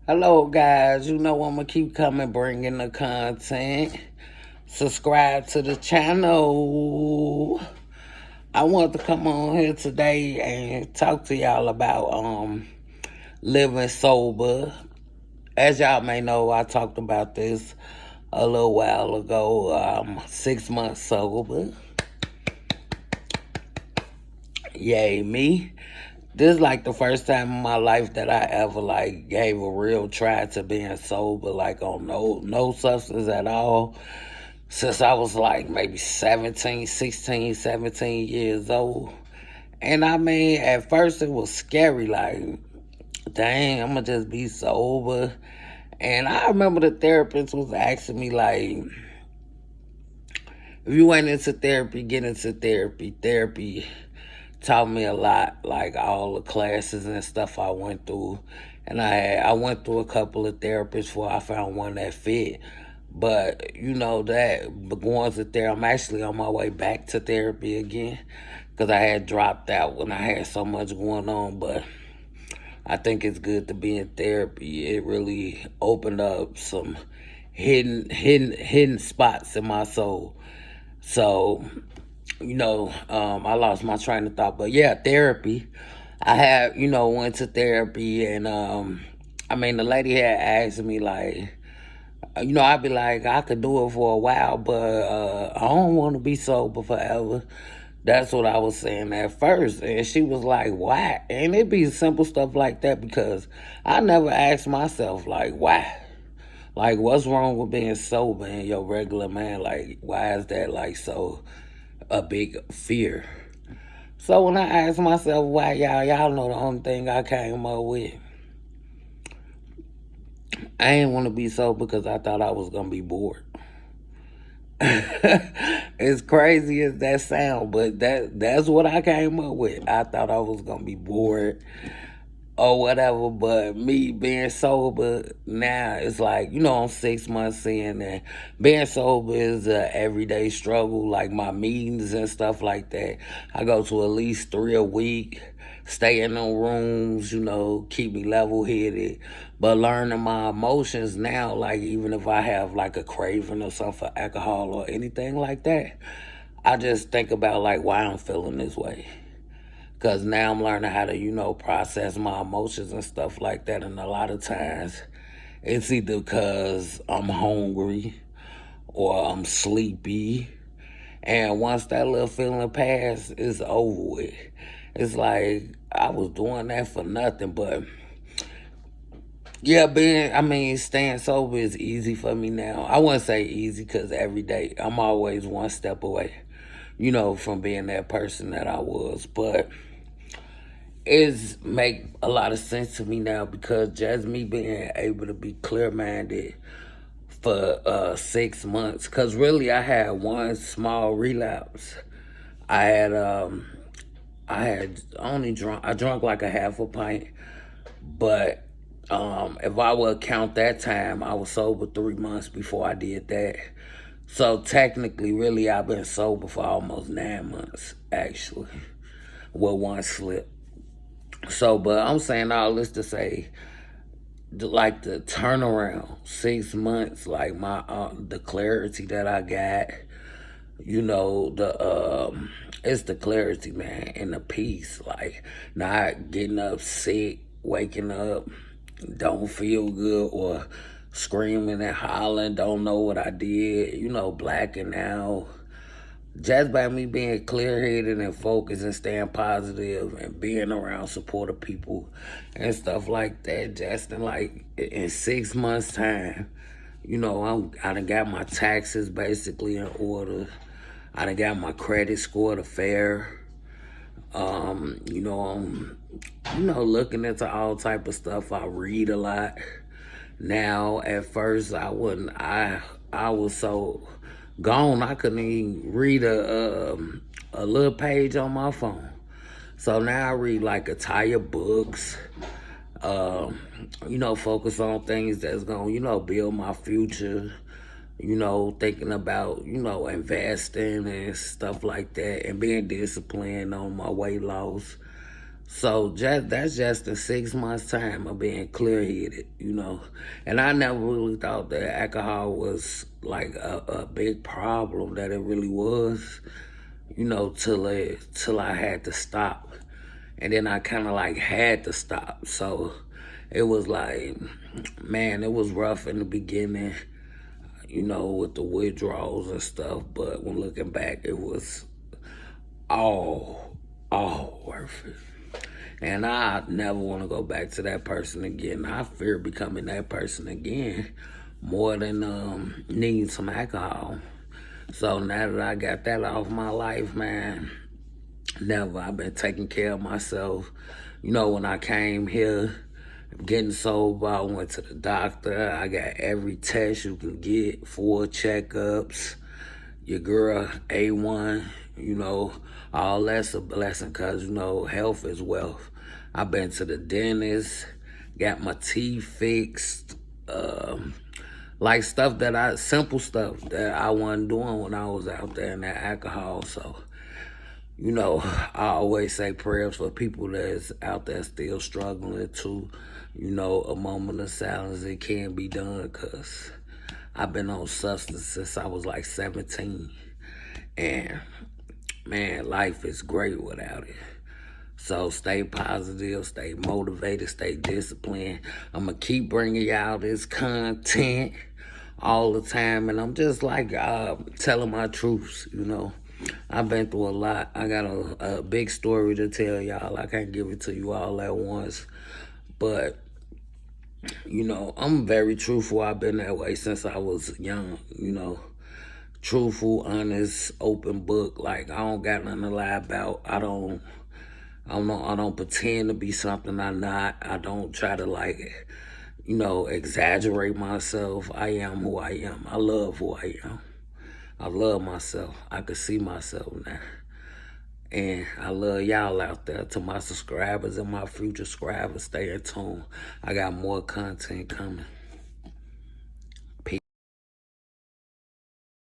Hello, guys. You know I'm gonna keep coming, bringing the content. Subscribe to the channel. I want to come on here today and talk to y'all about living sober. As y'all may know, I talked about this a little while ago. 6 months sober. Yay, me. This is like the first time in my life that I ever like gave a real try to being sober, like on no substance at all. Since I was like maybe 17, 16, 17 years old. And I mean, at first it was scary, like, dang, I'm gonna just be sober. And I remember the therapist was asking me, like, if you went into therapy, get into therapy. Therapy taught me a lot, like all the classes and stuff I went through. And I went through a couple of therapists before I found one that fit. But you know that going to therapy, I'm actually on my way back to therapy again because I had dropped out when I had so much going on. But I think it's good to be in therapy. It really opened up some hidden spots in my soul. So I lost my train of thought. But yeah, therapy. I had, went to therapy and I mean the lady had asked me like, I'd be like, I could do it for a while, but I don't want to be sober forever. That's what I was saying at first. And she was like, why? And it be simple stuff like that because I never asked myself, like, why? Like, what's wrong with being sober and your regular man? Like, why is that, like, so a big fear? So when I asked myself why, y'all know the only thing I came up with. I didn't want to be sober because I thought I was going to be bored. As crazy as that sound, but that's what I came up with. I thought I was gonna be bored or whatever, but me being sober now, it's like, I'm 6 months in, and being sober is a everyday struggle. Like my meetings and stuff like that, I go to at least 3 a week, stay in them rooms, keep me level headed. But learning my emotions now, like even if I have like a craving or something for alcohol or anything like that, I just think about like why I'm feeling this way. Because now I'm learning how to, process my emotions and stuff like that. And a lot of times it's either because I'm hungry or I'm sleepy. And once that little feeling passes, it's over with. It's like I was doing that for nothing. But yeah, staying sober is easy for me now. I wouldn't say easy because every day I'm always one step away, from being that person that I was. But it's make a lot of sense to me now because just me being able to be clear-minded for 6 months, because really I had one small relapse. I had I drunk like a half a pint, but if I would count that time, I was sober 3 months before I did that. So technically, really, I've been sober for almost 9 months, actually, with one slip. So, but I'm saying all this to say, like the turnaround, 6 months, like the clarity that I got, it's the clarity, man, and the peace, like not getting up sick, waking up, don't feel good, or screaming and hollering, don't know what I did, blacking out. Just by me being clear-headed and focused and staying positive and being around supportive people and stuff like that, just in 6 months' time, I done got my taxes basically in order. I done got my credit score to fair. I'm looking into all type of stuff. I read a lot. Now, at first, I wouldn't. I was so gone I couldn't even read a little page on my phone. So now I read like entire books. Focus on things that's gonna build my future. Thinking about investing and stuff like that, and being disciplined on my weight loss. So that's just in 6 months' time of being clear-headed, you know. And I never really thought that alcohol was like a big problem that it really was, you know, till I had to stop. And then I kind of like had to stop. So it was like, man, it was rough in the beginning, you know, with the withdrawals and stuff. But when looking back, it was all worth it. And I never want to go back to that person again. I fear becoming that person again more than needing some alcohol. So now that I got that off my life, man, never. I've been taking care of myself. You know, when I came here, getting sober, I went to the doctor. I got every test you can get, 4 checkups. Your girl, A1, you know, all that's a blessing because, you know, health is wealth. I've been to the dentist, got my teeth fixed, like simple stuff that I wasn't doing when I was out there in that alcohol. So, you know, I always say prayers for people that's out there still struggling too. You know, a moment of silence, it can be done because I've been on substance since I was like 17. And man, life is great without it. So stay positive, stay motivated, stay disciplined. I'm going to keep bringing y'all this content all the time. And I'm just like telling my truths, you know. I've been through a lot. I got a big story to tell y'all. I can't give it to you all at once. But, you know, I'm very truthful. I've been that way since I was young, you know. Truthful, honest, open book. Like, I don't got nothing to lie about. I don't pretend to be something I'm not. I don't try to like, you know, exaggerate myself. I am who I am. I love who I am. I love myself. I can see myself now. And I love y'all out there. To my subscribers and my future subscribers, stay in tune. I got more content coming.